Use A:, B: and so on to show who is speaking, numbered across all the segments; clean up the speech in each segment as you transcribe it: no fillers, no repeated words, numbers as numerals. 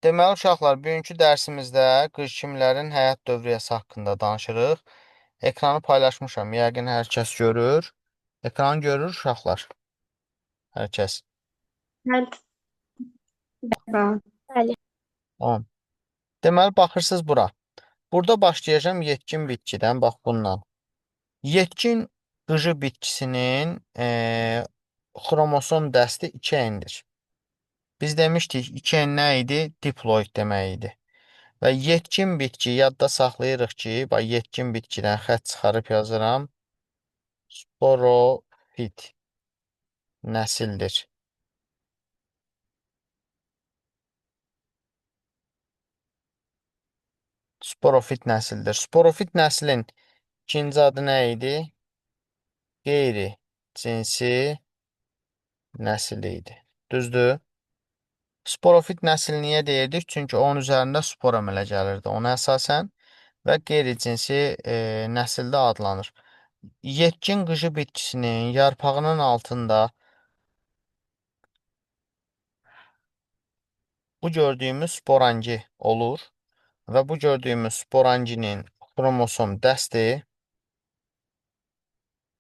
A: Deməli uşaqlar, bugünkü dərsimizdə qış kimlərin həyat dövriyyəsi haqqında danışırıq. Ekranı paylaşmışam. Yəqin hər kəs görür. Ekranı görür uşaqlar. Hər kəs.
B: Bəli. Bəli.
A: Tamam. Deməli baxırsınız bura. Burada başlayacağım yetkin bitkidən. Bax bundan. Yetkin qıcı bitkisinin xromosom dəsti 2N'dir. Biz demişdik 2N nə idi? Diploid demək idi. Və yetkin bitki yadda saxlayırıq ki, bax yetkin bitkidən xətt çıxarıb yazıram. Sporofit nəsildir. Sporofit nəsildir. Sporofit nəslin ikinci adı nə idi? Qeyri-cinsi nəsil idi. Düzdür? Sporofit nəsil niyə deyirdik? Çünki onun üzərində spor əmələ gəlirdi. Ona əsasən və qeyri-cinsi nəsildə adlanır. Yetkin qıcı bitkisinin yarpağının altında bu gördüyümüz sporangi olur və bu gördüyümüz sporanginin xromosom dəsti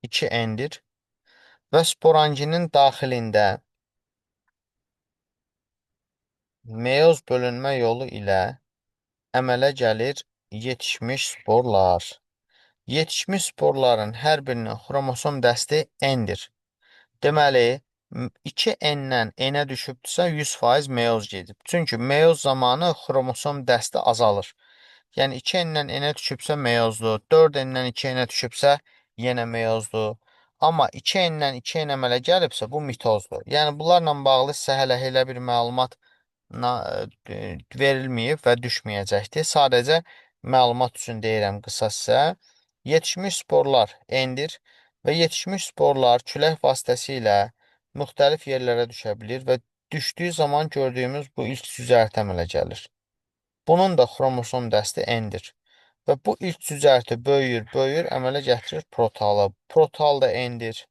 A: 2N'dir və sporanginin daxilində meyoz bölünmə yolu ilə əmələ gəlir yetişmiş sporlar. Yetişmiş sporların hər birinin xromosom dəsti N'dir. Deməli, 2N-dən N-ə düşübdürsə 100% meyoz gedib. Çünki meyoz zamanı xromosom dəsti azalır. Yəni 2N-dən N-ə düşübsə meyozdur, 4N-dən 2N-ə düşübsə yenə meyozdur. Amma 2N-dən 2N əmələ gəlibsə bu mitozdur. Yəni bunlarla bağlı sizə hələ elə bir məlumat verilməyib və düşməyəcəkdir. Sadəcə məlumat üçün deyirəm qısa sizə. Yetişmiş sporlar N-dir və yetişmiş sporlar külək vasitəsilə müxtəlif yerlərə düşə bilir və düşdüyü zaman gördüyümüz bu ilk cüzərtə əmələ gəlir. Bunun da xromosom dəsti N-dir. Və bu ilk cüzərti böyüyür, əmələ gətirir protalı. Protal da N-dir.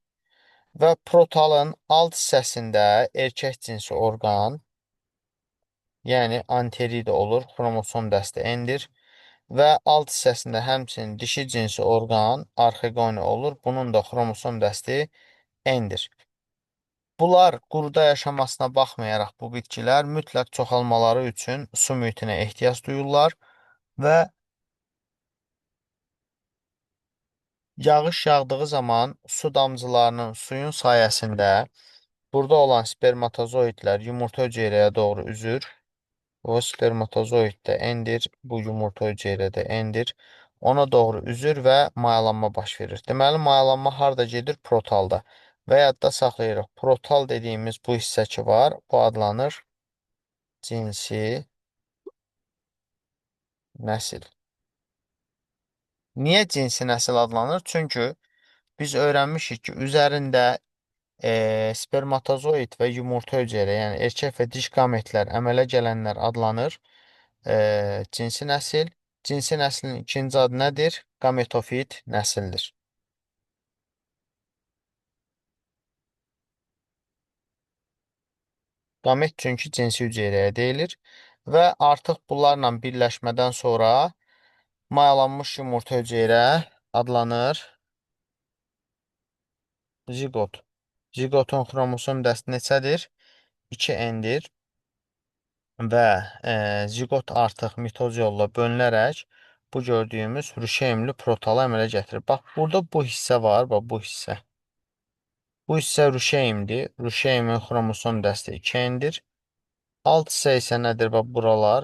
A: Və protalın alt hissəsində erkək cinsi orqan, yəni anteridə olur, xromosom dəsti N-dir. Və alt hissəsində həmçinin dişi cinsi orqan, arxegoni olur. Bunun da xromosom dəsti N-dir. Bunlar quruda yaşamasına baxmayaraq bu bitkilər mütləq çoxalmaları üçün su mühitinə ehtiyac duyurlar və yağış yağdığı zaman su damcılarının suyun sayəsində burada olan spermatozoidlər yumurta hüceyrəyə doğru üzür. O spermatozoid də endir, bu yumurta hüceyrədə endir. Ona doğru üzür və mayalanma baş verir. Deməli, mayalanma harda gedir? Protalda. Və yadda saxlayırıq. Protal dediyimiz bu hissə ki var, bu adlanır cinsi nəsil. Niyə cinsi nəsil adlanır? Çünki biz öyrənmişik ki, üzərində spermatozoid və yumurta hüceyrə, yəni erkək və diş qametlər əmələ gələnlər adlanır cinsi nəsil. Cinsi nəslin ikinci adı nədir? Qametofit nəsildir. Qamet çünki cinsi hüceyrəyə deyilir və artıq bunlarla birləşmədən sonra mayalanmış yumurta hüceyrə adlanır ziqot. Ziqotun xromosom dəsti neçədir? 2N'dir və ziqot artıq mitoz yolla bölünərək bu gördüyümüz rüşeimli protalı əmələ gətirir. Bax, burada bu hissə var, bax bu hissə. Bu hissə rüşeimdir. Rüşeimin xromosom dəsti 2N'dir. Alt hissə isə nədir? Bax, buralar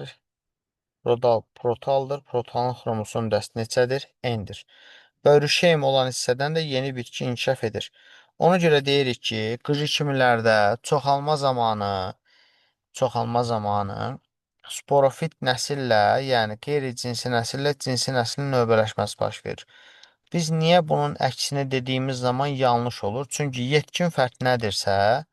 A: protaldır. Protalın xromosom dəsti neçədir? N'dir. Və rüşeim olan hissədən də yeni bitki inkişaf edir. Ona görə deyirik ki, qıcı kimilərdə çoxalma zamanı sporofit nəsillə, yəni qeyri-cinsi nəsillə cinsi nəslin növbələşməsi baş verir. Biz niyə bunun əksini dediyimiz zaman yanlış olur? Çünki yetkin fərd nədirsə,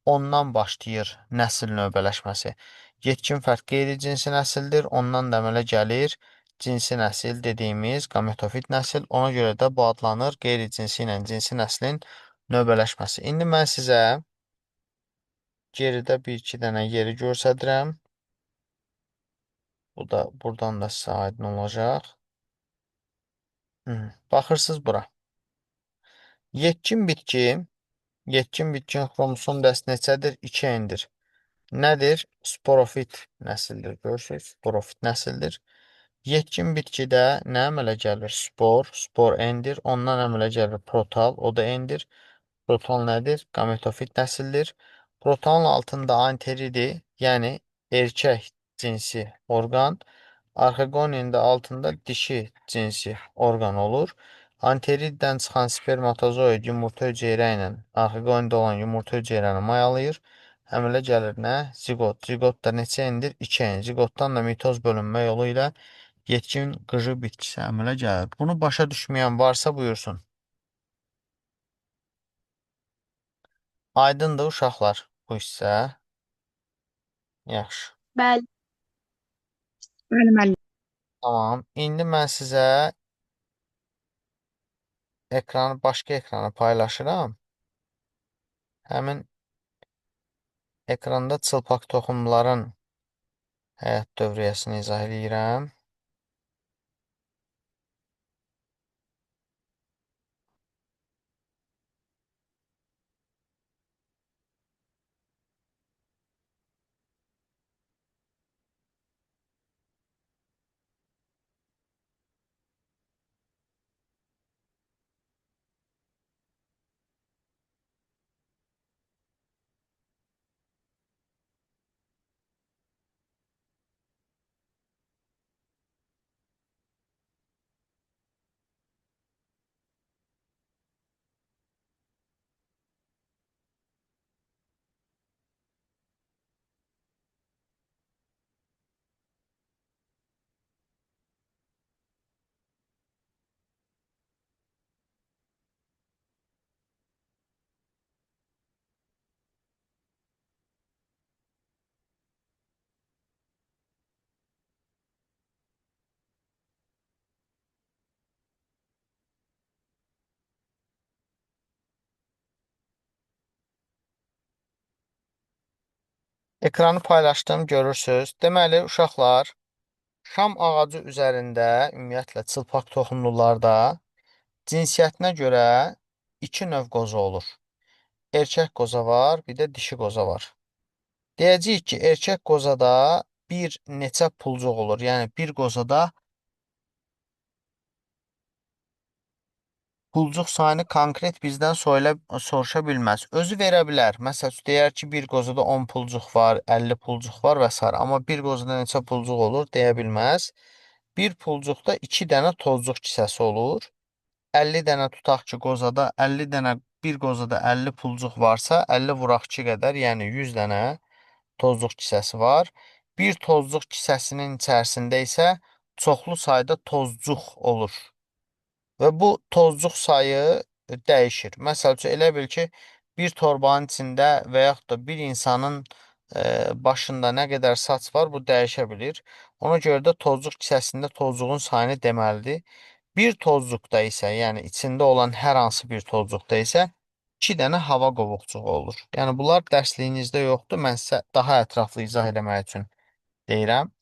A: ondan başlayır nəsil növbələşməsi. Yetkin fərd qeyri-cinsi nəsildir, ondan da əmələ gəlir cinsi nəsil dediyimiz qametofit nəsil. Ona görə də bu adlanır qeyri-cinsi ilə cinsi nəslin növbələşməsi. İndi mən sizə geridə bir-iki dənə yeri göstərirəm. Bu da buradan da sizə aydın olacaq. Baxırsınız bura. Yetkin bitki. Yetkin bitkinin xromosom dəsti neçədir? 2 endir. Nədir? Sporofit nəsildir. Görürsünüz? Sporofit nəsildir. Yetkin bitkidə nə əmələ gəlir? Spor. Spor endir. Ondan əmələ gəlir protal. O da endir. Proton nədir? Gametofit nəsildir. Protonun altında anteridir, yəni erkək cinsi orqan. Arxegoninin də altında dişi cinsi orqan olur. Anteriddən çıxan spermatozoid yumurta hüceyrə ilə arxegonində olan yumurta hüceyrəni mayalayır. Əmələ gəlir nə? Zigot. Zigot da neçə endir? 2 en. Zigotdan da mitoz bölünmə yolu ilə yetkin qıcı bitkisi əmələ gəlir. Bunu başa düşməyən varsa buyursun. Aydındır uşaqlar bu hissə. Yaxşı.
B: Bəli, bəli, müəllim.
A: Tamam. İndi mən sizə ekranı, başqa ekranı paylaşıram. Həmin ekranda çılpaq toxumların həyat dövriyyəsini izah edirəm. Ekranı paylaşdım, görürsünüz. Deməli, uşaqlar, şam ağacı üzərində, ümumiyyətlə çılpaq toxumlularda cinsiyyətinə görə iki növ qoza olur. Erkək qoza var, bir də dişi qoza var. Deyəcəyik ki, erkək qozada bir neçə pulcuq olur. Yəni, bir qozada pulcuq sayını konkret bizdən soruşa bilməz. Özü verə bilər. Məsəl üçün, deyər ki, bir qozada 10 pulcuq var, 50 pulcuq var və s. Amma bir qozada neçə pulcuq olur, deyə bilməz. Bir pulcuqda 2 dənə tozcuq kisəsi olur. 50 dənə tutaq ki, qozada 50 dənə, bir qozada 50 pulcuq varsa, 50 vuraq 2 qədər, yəni 100 dənə tozluq kisəsi var. Bir tozluq kisəsinin içərisində isə çoxlu sayda tozcuq olur. Və bu tozcuq sayı dəyişir. Məsəl üçün, elə bil ki, bir torbanın içində və yaxud da bir insanın başında nə qədər saç var, bu dəyişə bilir. Ona görə də tozcuq kisəsində tozcuğun sayını deməlidir. Bir tozcuqda isə, yəni içində olan hər hansı bir tozcuqda isə 2 dənə hava qovuqcuğu olur. Yəni bunlar dərsliyinizdə yoxdur. Mən sizə daha ətraflı izah eləmək üçün deyirəm.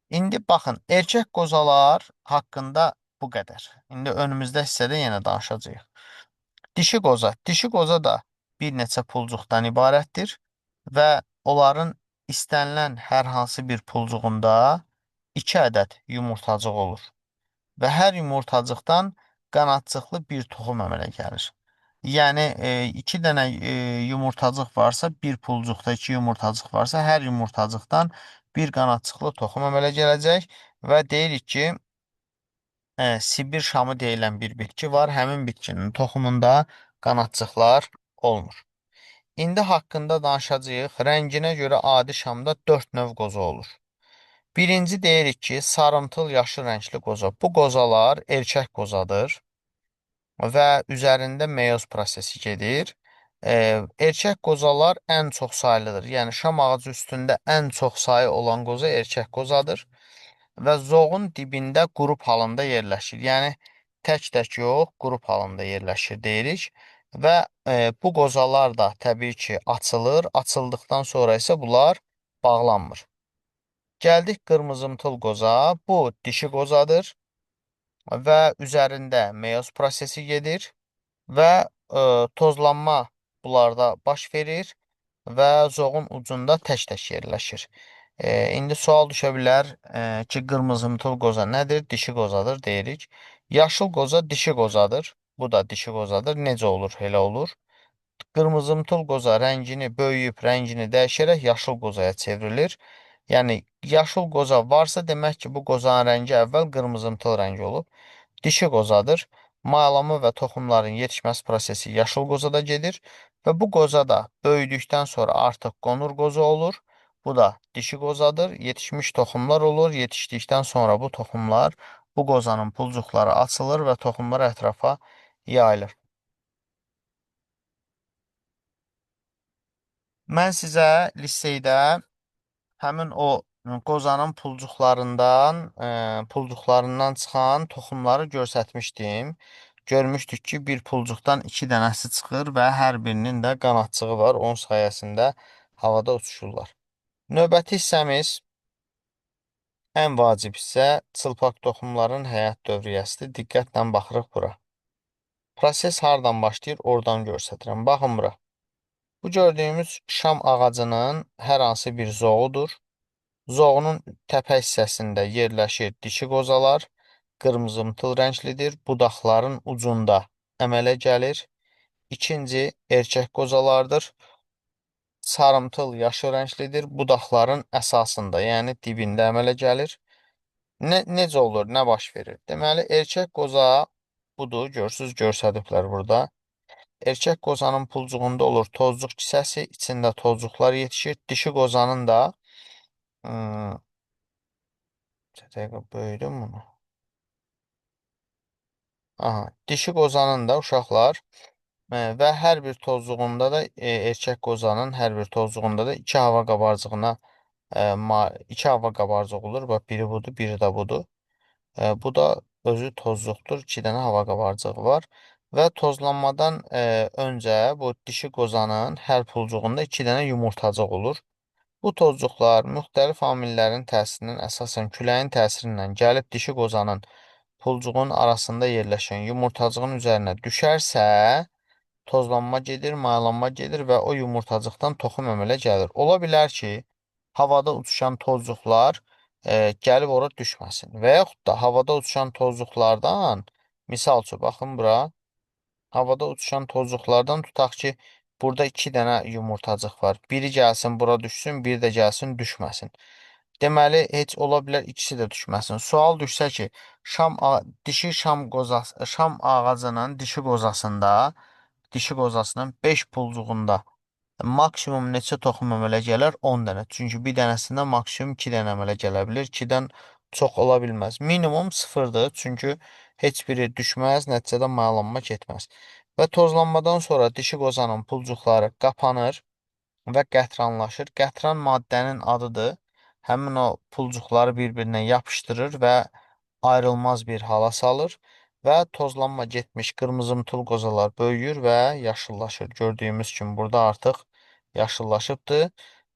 A: İndi baxın, erkək qozalar haqqında bu qədər. İndi önümüzdə hissədə yenə danışacağıq. Dişi qoza. Dişi qoza da bir neçə pulcuqdan ibarətdir və onların istənilən hər hansı bir pulcuğunda 2 ədəd yumurtacıq olur. Və hər yumurtacıqdan qanadcıqlı bir toxum əmələ gəlir. Yəni, 2 dənə yumurtacıq varsa, bir pulcuqda 2 yumurtacıq varsa, hər yumurtacıqdan bir qanadcıqlı toxum əmələ gələcək və deyirik ki, Sibir şamı deyilən bir bitki var. Həmin bitkinin toxumunda qanadcıqlar olmur. İndi haqqında danışacağıq. Rənginə görə adi şamda 4 növ qoza olur. Birinci deyirik ki, sarımtıl yaşıl rəngli qoza. Bu qozalar erkək qozadır və üzərində meyoz prosesi gedir. Erkək qozalar ən çox saylıdır. Yəni, şam ağacı üstündə ən çox sayı olan qoza erkək qozadır və zoğun dibində qrup halında yerləşir. Yəni, tək-tək yox, qrup halında yerləşir deyirik. Və bu qozalar da təbii ki, açılır. Açıldıqdan sonra isə bunlar bağlanmır. Gəldik qırmızımtıl qoza. Bu dişi qozadır və üzərində meyoz prosesi gedir və tozlanma bunlarda baş verir və zoğun ucunda tək-tək yerləşir. İndi sual düşə bilər ki, qırmızımtıl qoza nədir? Dişi qozadır deyirik. Yaşıl qoza dişi qozadır. Bu da dişi qozadır. Necə olur? Elə olur. Qırmızımtıl qoza rəngini böyüyüb, rəngini dəyişərək yaşıl qozaya çevrilir. Yəni, yaşıl qoza varsa, demək ki, bu qozanın rəngi əvvəl qırmızımtıl rəng olub. Dişi qozadır. Mayalama və toxumların yetişməsi prosesi yaşıl qozada gedir və bu qoza da böyüdükdən sonra artıq qonur qoza olur. Bu da dişi qozadır. Yetişmiş toxumlar olur. Yetişdikdən sonra bu toxumlar, bu qozanın pulcuqları açılır və toxumlar ətrafa yayılır. Mən sizə liseydə həmin o qozanın pulcuqlarından çıxan toxumları göstərmişdim. Görmüşdük ki, bir pulcuqdan 2 dənəsi çıxır və hər birinin də qanadçığı var. Onun sayəsində havada uçuşurlar. Növbəti hissəmiz, ən vacib hissə, çılpaq toxumların həyat dövriyyəsidir. Diqqətlə baxırıq bura. Proses hardan başlayır, oradan göstərirəm. Baxın bura. Bu gördüyümüz şam ağacının hər hansı bir zoğudur. Zoğunun təpə hissəsində yerləşir dişi qozalar, qırmızımtıl rənglidir, budaqların ucunda əmələ gəlir. İkinci, erkək qozalardır, sarımtıl yaşıl rənglidir, budaqların əsasında, yəni dibində əmələ gəlir. Necə olur, nə baş verir? Deməli, erkək qoza budur, görürsünüz, göstəriblər burada. Erkək qozanın pulcuğunda olur tozcuq kisəsi, içində tozcuqlar yetişir. Dişi qozanın da dəqiqə böyüdüm bunu. Aha, dişi qozanın da uşaqlar və hər bir tozluğunda da erkək qozanın hər bir tozluğunda da iki hava qabarcığına iki hava qabarcığı olur. Bax, biri budur, biri də budur. Bu da özü tozluqdur. 2 dənə hava qabarcığı var. Və tozlanmadan öncə bu dişi qozanın hər pulcuğunda 2 dənə yumurtacıq olur. Bu tozcuqlar müxtəlif amillərin təsirindən, əsasən küləyin təsirindən gəlib dişi qozanın pulcuğun arasında yerləşən yumurtacığın üzərinə düşərsə, tozlanma gedir, mayalanma gedir və o yumurtacıqdan toxum əmələ gəlir. Ola bilər ki, havada uçuşan tozcuqlar gəlib ora düşməsin və yaxud da havada uçuşan tozcuqlardan, misal üçün, baxın bura, havada uçuşan tozcuqlardan tutaq ki, burada 2 dənə yumurtacıq var. Biri gəlsin, bura düşsün, biri də gəlsin, düşməsin. Deməli, heç ola bilər ikisi də düşməsin. Sual düşsə ki, dişi şam ağacının dişi qozasının 5 pulcuğunda maksimum neçə toxum əmələ gələr? 10 dənə. Çünki bir dənəsində maksimum 2 dənə əmələ gələ bilir. 2-dən çox ola bilməz. Minimum 0-dır. Çünki heç biri düşməz, nəticədə mayalanma getməz. Və tozlanmadan sonra dişi qozanın pulcuqları qapanır və qətranlaşır. Qətran maddənin adıdır. Həmin o pulcuqları bir-birinə yapışdırır və ayrılmaz bir hala salır və tozlanma getmiş qırmızımtıl qozalar böyüyür və yaşıllaşır. Gördüyümüz kimi burada artıq yaşıllaşıbdır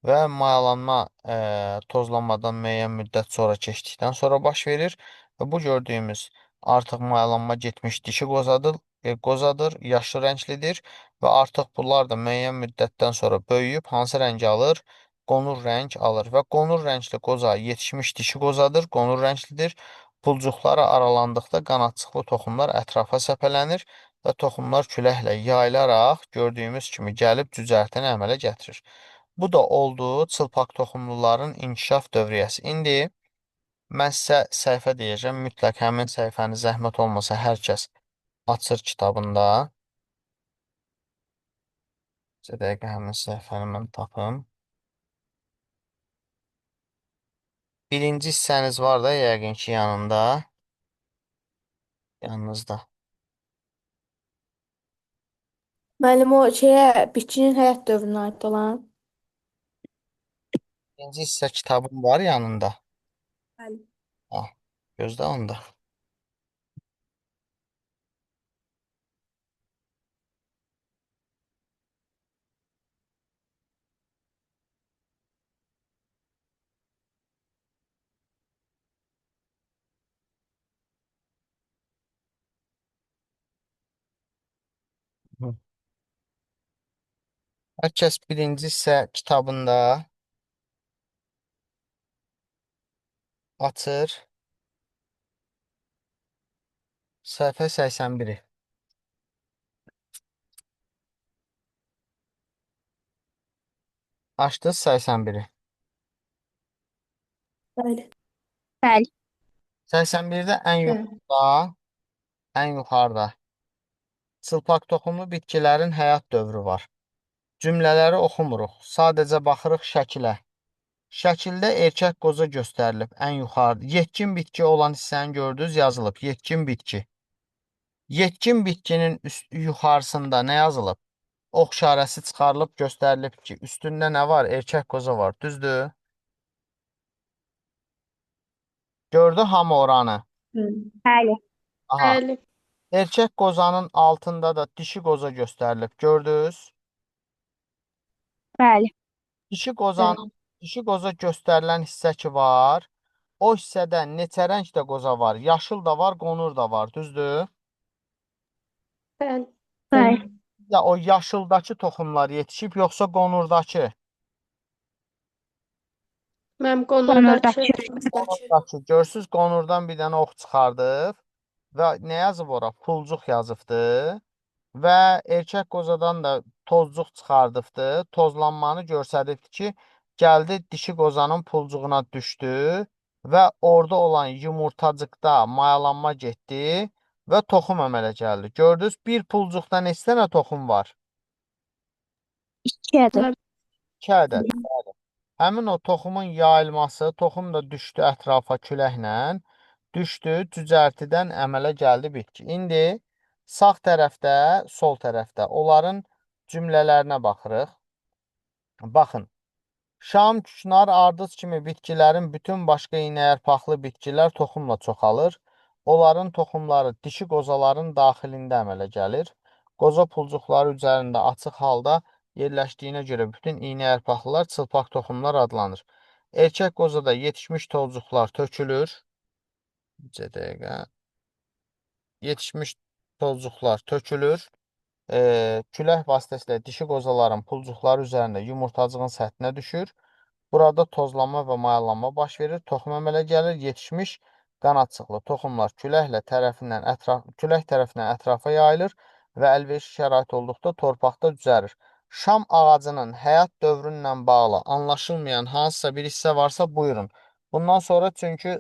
A: və mayalanma tozlanmadan müəyyən müddət sonra keçdikdən sonra baş verir və bu gördüyümüz artıq mayalanma getmiş dişi qozadır, yaşlı rənglidir və artıq bunlar da müəyyən müddətdən sonra böyüyüb hansı rəngi alır? Qonur rəng alır və qonur rəngli qoza yetişmiş dişi qozadır, qonur rənglidir. Pulcuqları aralandıqda qanadçıqlı toxumlar ətrafa səpələnir və toxumlar küləklə yayılaraq gördüyümüz kimi gəlib cücərtini əmələ gətirir. Bu da oldu çılpaq toxumluların inkişaf dövriyyəsi. İndi mən sizə səhifə deyəcəm. Mütləq həmin səhifəni zəhmət olmasa hər kəs açır kitabında. Bir dəqiqə həmin səhifəni mən tapım. Birinci hissəniz var da yəqin ki yanınızda.
B: Müəllim, o bitkinin həyat dövrünə aid olan.
A: Birinci hissə kitabım var yanında.
B: Bəli.
A: Al, gözlə onda. Hər kəs birinci hissə kitabında açır səhifə 81-i. Açdınız 81-i.
B: Bəli.
C: Bəli.
A: 81-də ən
B: Bəli.
A: yuxarıda çılpaq toxumlu bitkilərin həyat dövrü var. Cümlələri oxumuruq. Sadəcə baxırıq şəkilə. Şəkildə erkək qoza göstərilib ən yuxarıda. Yetkin bitki olan hissəni gördünüz, yazılıb. Yetkin bitki. Yetkin bitkinin yuxarısında nə yazılıb? Ox işarəsi çıxarılıb göstərilib ki, üstündə nə var? Erkək qoza var. Düzdür? Gördü hamı oranı.
C: Bəli.
A: Aha.
B: Bəli.
A: Erkək qozanın altında da dişi qoza göstərilib. Gördünüz?
C: Bəli.
A: Dişi qoza göstərilən hissə ki var. O hissədə neçə rəngdə qoza var? Yaşıl da var, qonur da var. Düzdür?
B: Bəli.
C: Bəli.
A: Ya o yaşıldakı toxumlar yetişib, yoxsa qonurdakı?
B: Mənim
C: Qonurdakı.
A: Qonurdakı. Görsünüz, qonurdan bir dənə ox çıxardıb və nə yazıb ora? Pulcuq yazıbdı. Və erkək qozadan da tozcuq çıxardıbdı. Tozlanmanı göstəribdi ki, gəldi dişi qozanın pulcuğuna düşdü və orada olan yumurtacıqda mayalanma getdi və toxum əmələ gəldi. Gördünüz, bir pulcuqda neçə dənə toxum var?
C: 2 ədəd.
A: 2 ədəd. Həmin o toxumun yayılması, toxum da düşdü ətrafa küləklə, düşdü, cücərtidən əmələ gəldi bitki. İndi sağ tərəfdə, sol tərəfdə onların cümlələrinə baxırıq. Baxın, şam, küknar, ardız kimi bitkilərin bütün başqa iynəyərpaqlı bitkilər toxumla çoxalır. Onların toxumları dişi qozaların daxilində əmələ gəlir. Qoza pulcuqları üzərində açıq halda yerləşdiyinə görə bütün iynəyərpaqlılar çılpaq toxumlar adlanır. Erkək qozada yetişmiş tozcuqlar tökülür. Bir dəqiqə. Yetişmiş tozcuqlar tökülür. Külək vasitəsilə dişi qozaların pulcuqları üzərində yumurtacığın səthinə düşür. Burada tozlanma və mayalanma baş verir. Toxum əmələ gəlir. Yetişmiş qanadçıqlı toxumlar külək tərəfindən ətrafa yayılır və əlverişli şərait olduqda torpaqda düzərir. Şam ağacının həyat dövrü ilə bağlı anlaşılmayan hansısa bir hissə varsa buyurun. Bundan sonra çünki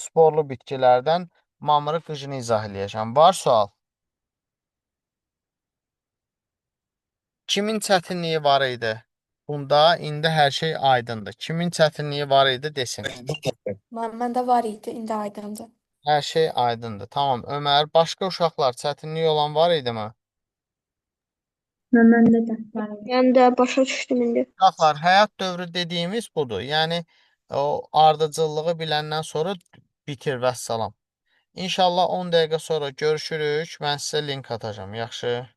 A: sporlu bitkilərdən mamırı qıcını izah eləyəcəm. Var sual? Kimin çətinliyi var idi? Bunda indi hər şey aydındır. Kimin çətinliyi var idi desin.
B: Məndə var idi, indi aydındır.
A: Hər şey aydındır. Tamam. Ömər, başqa uşaqlar çətinliyi olan var idimi?
C: Məndə də var.
B: Yəni də başa düşdüm indi.
A: Uşaqlar, həyat dövrü dediyimiz budur. Yəni o ardıcıllığı biləndən sonra bitir vəssalam. İnşallah 10 dəqiqə sonra görüşürük. Mən sizə link atacağım. Yaxşı.